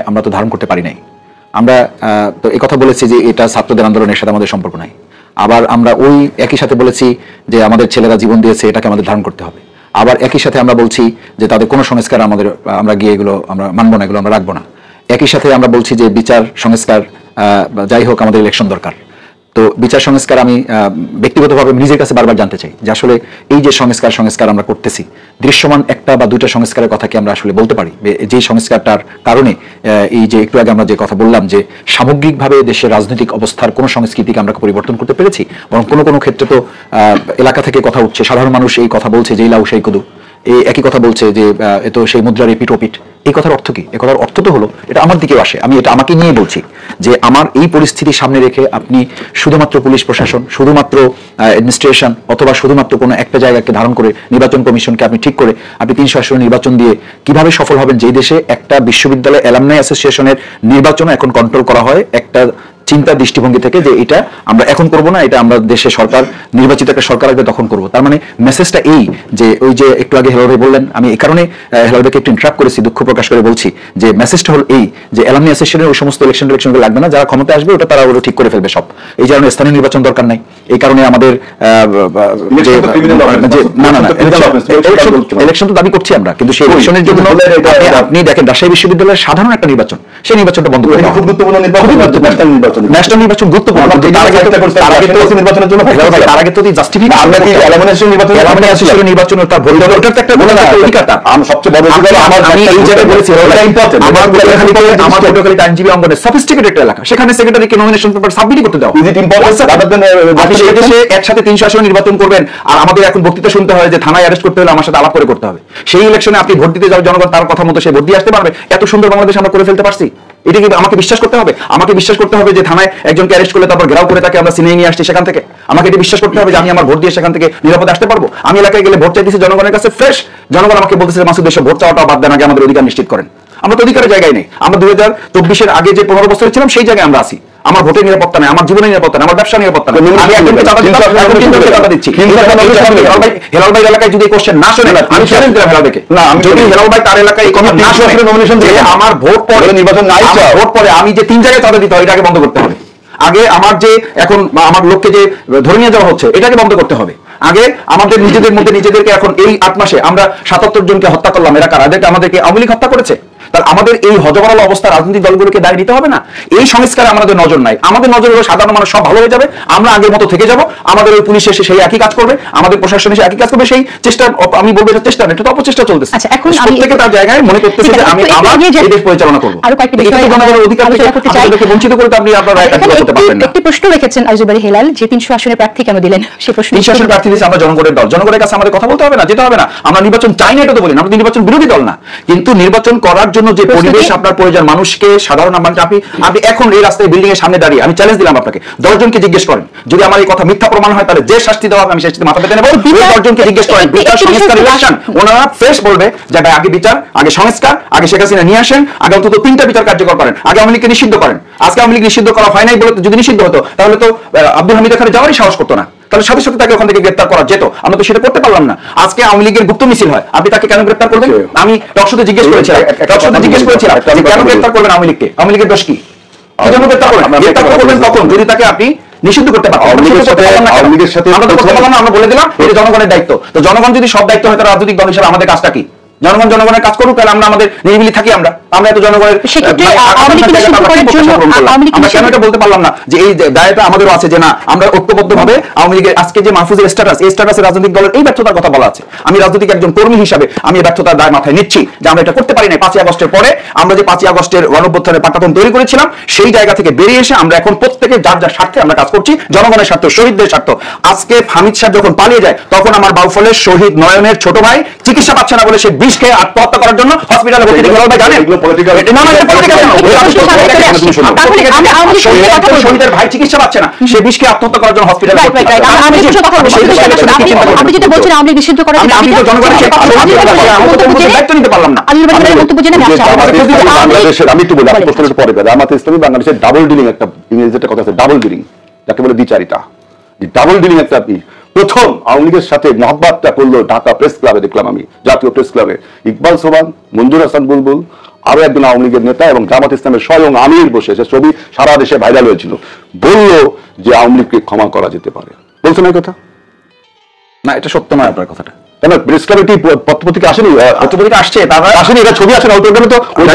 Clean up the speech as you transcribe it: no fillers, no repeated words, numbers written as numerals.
আমরা তো ধারণ করতে পারি নাই। আমরা তো এই কথা বলেছি যে এটা ছাত্রদের আন্দোলনের সাথে আমাদের সম্পর্ক নাই। আবার আমরা ওই একই সাথে বলেছি যে আমাদের ছেলেরা জীবন দিয়েছে, এটাকে আমাদের ধারণ করতে হবে। আবার একই সাথে আমরা বলছি যে তাদের কোনো সংস্কার আমরা গিয়ে এগুলো আমরা মানবো না, এগুলো আমরা রাখবো না। একই সাথে আমরা বলছি যে বিচার সংস্কার যাই হোক আমাদের ইলেকশন দরকার। তো বিচার সংস্কার আমি ব্যক্তিগতভাবে নিজের কাছে বারবার জানতে চাই যে আসলে এই যে সংস্কার আমরা করতেছি, দৃশ্যমান একটা বা দুইটা সংস্কারের কথা কি আমরা আসলে বলতে পারি? যে সংস্কারটার কারণে এই যে একটু আগে আমরা যে কথা বললাম যে সামগ্রিকভাবে দেশের রাজনৈতিক অবস্থার কোনো সংস্কৃতিকে আমরা পরিবর্তন করতে পেরেছি, বরং কোনো কোনো ক্ষেত্রে তো এলাকা থেকে কথা উঠছে, সাধারণ মানুষ এই কথা বলছে যে লাউ সেই কদু, এই একই কথা বলছে যে এ তো সেই মুদ্রার এপিঠ ওপিঠ। এই কথার অর্থ কি? এই কথার অর্থ তো হলো এটা আমার দিকেও আসে, আমি এটা আমাকে নিয়ে বলছি যে আমার এই পরিস্থিতি সামনে রেখে আপনি শুধুমাত্র পুলিশ প্রশাসন, শুধুমাত্র অ্যাডমিনিস্ট্রেশন অথবা শুধুমাত্র কোনো একটা জায়গাকে ধারণ করে নির্বাচন কমিশনকে আপনি ঠিক করে আপনি 300 নির্বাচন দিয়ে কিভাবে সফল হবেন? যেই দেশে একটা বিশ্ববিদ্যালয় অ্যালামনাই অ্যাসোসিয়েশনের নির্বাচন এখন কন্ট্রোল করা হয় একটা চিন্তা দৃষ্টিভঙ্গি থেকে যে এটা আমরা এখন করব না, এটা আমরা দেশে সরকার নির্বাচিত একটা সরকার আসবে তখন করব। তার মানে মেসেজটা এই যে ওই যে একটু আগে হেলাল ভাই বললেন, আমি এই কারণে হেলাল ভাইকে একটু ইন্টারাপ্ট করেছি, দুঃখ প্রকাশ করে বলছি যে মেসেজটা হলো এই যে অ্যালামনি অ্যাসোসিয়েশনের ওই সমস্ত ইলেকশনগুলো লাগবে না, যারা ক্ষমতা আসবে ওটা তারা ওটা ঠিক করে ফেলবে সব। এই কারণে স্থানীয় নির্বাচন দরকার নাই, এই কারণে আমাদের ইলেকশন তো দাবি করছি আমরা, কিন্তু সেই ইলেকশনের জন্য আপনি দেখেন রাজশাহী বিশ্ববিদ্যালয়ের সাধারণ একটা নির্বাচন, সেই নির্বাচনটা বন্ধ করে খুব গুরুত্বপূর্ণ ন্যাশনাল নির্বাচন গুরুত্বপূর্ণ। তার আগে তো নির্বাচন তার সবচেয়ে বড় আমি এই জায়গায় বলেছি আমার পটুয়াখালী আইনজীবী অঙ্গনে সফিস্টিকেটেড একটা এলাকা, সেখানে সেক্রেটারিকে নমিনেশন পেপার সাবমিট করতে দাও। একসাথে 300 আসনে নির্বাচন করবেন আর আমাদের এখন বক্তৃতা শুনতে হয় যে থানায় অ্যারেস্ট করতে হলে আমার সাথে আলাপ করে করতে হবে। সেই ইলেকশনে আপনি ভোট দিতে যাবেন, জনগণ তার কথা মতো সে ভোট দিয়ে আসতে পারবে। এত সুন্দর বাংলাদেশ আমরা করে ফেলতে পারছি, এটা কি আমাকে বিশ্বাস করতে হবে? আমাকে বিশ্বাস করতে হবে যে থানায় একজনকে অ্যারেস্ট করলে তারপর ঘেরাও করে তাকে আমরা সিনে নিয়ে আসছি সেখান থেকে। আমাকে এটা বিশ্বাস করতে হবে যে আমি আমার ভোট দিয়ে সেখান থেকে নিরাপদে আসতে পারবো। আমি এলাকায় গেলে ভোট চাইতেছি জনগণের কাছে ফ্রেশ, জনগণ আমাকে বলতেছে মাসুদ দেশে ভোট চাওয়াটা বাদ দেন, আগে আমাদের অধিকার নিশ্চিত করেন। আমরা তো অধিকারের জায়গায় নেই, আমরা 2024-এর আগে যে 15 বছরে ছিলাম সেই জায়গায় আমরা আছি। আমার ভোটের নিরাপত্তা নেই, আমার জীবনের নিরাপত্তা নেই, আমার ব্যবসা নিরাপত্তা নেই। আমি একজনকে চাঁদা দিচ্ছি। হেলাল ভাই এলাকায় যদি কোশ্চেন না শোনে, আমি চ্যালেঞ্জ দিলাম হেলাল ভাইকে, যদি হেলাল ভাই তার এলাকায় এই কথা না শোনে, নমিনেশন দিয়ে আমার ভোট পরে নির্বাচন নাই, ভোট পরে আমি যে 3 জায়গায় চাঁদা দিতে হয় এটাকে বন্ধ করতে হবে। আগে আমার যে এখন আমার লোককে যে ধরে নিয়ে যাওয়া হচ্ছে এটাকে বন্ধ করতে হবে। আগে আমাদের নিজেদের মধ্যে নিজেদেরকে এখন এই 8 মাসে আমরা 77 জনকে হত্যা করলাম, এরা কারা? আমাদেরকে আওয়ামী লীগ হত্যা করেছে। তাহলে আমাদের এই হযবরল অবস্থা রাজনৈতিক দলগুলোকে দায় দিতে হবে না? এই সংস্কারে আমাদের নজর নাই, আমাদের নজর হলো সাধারণ মানুষ সব ভালো হয়ে যাবে, আমরা আগের মতো থেকে যাব, আমাদের ওই পুলিশ এসে সেই একই কাজ করবে, আমাদের প্রশাসন এসে একই কাজ করবে। সেই চেষ্টা আমি বলবো এটা চেষ্টা না, এটা তো অপচেষ্টা চলতেছে। আচ্ছা, এখন প্রত্যেকে তার জায়গায় মনে করতেছে যে আমি আমার এই দেশ পরিচালনা করব। আরো কয়েকটি বিষয় জনগণের অধিকার থেকে বঞ্চিত করতে আপনি আপনার রাইট করতে পারবেন না। একটি প্রশ্ন রেখেছেন আইজুল হেলাল যে 300 আসনের প্রার্থী কেন দিলেন? সেই প্রশ্ন 300 আসনের প্রার্থী দিয়েছে আমরা জনগণের দল, জনগণের কাছে আমাদের কথা বলতে হবে না, যেতে হবে না। আমরা নির্বাচন চাই না এটা তো বলি না, আমরা নির্বাচন বিরোধী দল না, কিন্তু নির্বাচন করার জন্য যে পরিবেশ আপনার প্রয়োজন, মানুষকে সাধারণ আপনি এখন এই রাস্তায় বিল্ডিং এর সামনে দাঁড়িয়ে আমি চ্যালেঞ্জ দিলাম আপনাকে, 10 জনকে জিজ্ঞেস করেন যদি আমার এই কথা মিথ্যা প্রমাণ হয় তাহলে যে শাস্তি দেওয়া হবে আমি শাস্তি মাথা পেতে নেব। 10 জনকে জিজ্ঞেস করেন বিচার সংস্কার ইলেকশন, ওনারা ফ্রেশ বলবে যে আগে বিচার, আগে সংস্কার, আগে শেখ হাসিনা নিয়ে আসেন, আগে অন্তত 3টা বিচার কার্যকর করেন, আগে আওয়ামী লীগকে নিষিদ্ধ করেন। আজকে আওয়ামী লীগ নিষিদ্ধ করা হয় নাই বলে যদি নিষিদ্ধ হতো তাহলে তো আব্দুল হামিদ এখানে যাওয়ারই সাহস করতো না, তাহলে সাথে সাথে তাকে ওখান থেকে গ্রেপ্তার করা যেত। আমরা তো সেটা করতে পারলাম না। আজকে আওয়ামী লীগের গুপ্ত মিছিল হয়, আপনি তাকে কেন গ্রেপ্তার করবেন? আমি টকশোতে জিজ্ঞেস করেছিলাম কেন গ্রেপ্তার করবেন আওয়ামী লীগকে? আওয়ামী লীগের দোষ কি? কেন গ্রেপ্তার করবেন তখন যদি তাকে আপনি নিষিদ্ধ করতে পারেন? আমরা বলে দিলাম এটা জনগণের দায়িত্ব। তো জনগণ যদি সব দায়িত্ব হয় তাহলে রাজনৈতিক দল হিসেবে আমাদের কাজটা কি? জনগণের কাজ করুক, তাহলে আমরা আমাদের নিরিবিলি থাকি। আমরা এত জনগণের আমরা কেন এটা বলতে পারলাম না যে এই দায়টা আমাদেরও আছে যে না আমরা ঐক্যবদ্ধ ভাবে আওয়ামী লীগের আজকে যে মাহফুজের স্ট্যাটাস, এই স্ট্যাটাসে রাজনৈতিক দলের এই ব্যর্থতার কথা বলা আছে। আমি রাজনৈতিক একজন কর্মী হিসাবে আমি এই ব্যর্থতার দায় মাথায় নিচ্ছি যে আমরা এটা করতে পারি না। 5ই আগস্টের পরে আমরা যে 5ই আগস্টের গণঅভ্যুত্থানের পাঠ্যক্রম তৈরি করেছিলাম সেই জায়গা থেকে বেরিয়ে এসে আমরা এখন প্রত্যেকে যার যার স্বার্থে আমরা কাজ করছি, জনগণের স্বার্থ, শহীদদের স্বার্থ। আজকে হামিদ সাহেব যখন পালিয়ে যায় তখন আমার বাউফলের শহীদ নয়নের ছোট ভাই চিকিৎসা পাচ্ছে না বলে সে বিষ খেয়ে আত্মহত্যা করার জন্য হসপিটালে ভর্তি হলো। জানেন এগুলো পলিটিক্যাল, এটা না মানে পলিটিক্যাল কেন? শহীদের ভাই চিকিৎসা পাচ্ছে না, সে বিষকে আত্মহত্যা করার জন্য হসপিটালে ভর্তি। আপনি যেটা বলছেন আওয়ামী লীগ নিষিদ্ধ করার জন্য আমি তো জনগণের দায়িত্ব নিতে পারলাম না। বাংলাদেশের আমি একটু বলি, আমি প্রশ্নের পরে জামাতে ইসলামী বাংলাদেশের ডাবল ডিলিং, একটা ইংরেজিতে একটা কথা আছে ডাবল ডিলিং, যাকে বলে দ্বিচারিতা। ডাবল ডিলিং একটা প্রথম আওয়ামী লীগের সাথে মহব্বতটা করলো ঢাকা প্রেস ক্লাবে, দেখলাম আমি জাতীয় প্রেস ক্লাবে ইকবাল সোবান, মঞ্জুর হাসান বুলবুল আরো একজন আওয়ামী লীগের নেতা এবং জামাত ইসলামের স্বয়ং আমির বসে, সে ছবি সারা দেশে ভাইরাল হয়েছিল, বলল যে আওয়ামী লীগকে ক্ষমা করা যেতে পারে। বলছেন এই কথা? না, এটা সত্য নয় আপনার কথাটা। কেন প্রেস ক্লাবে কি পত্রপত্রিকা আসেনি? পত্রপত্রিকা আসছে, তারা আসেনি, এটা ছবি আসে না। ওই প্রোগ্রামে তো ওই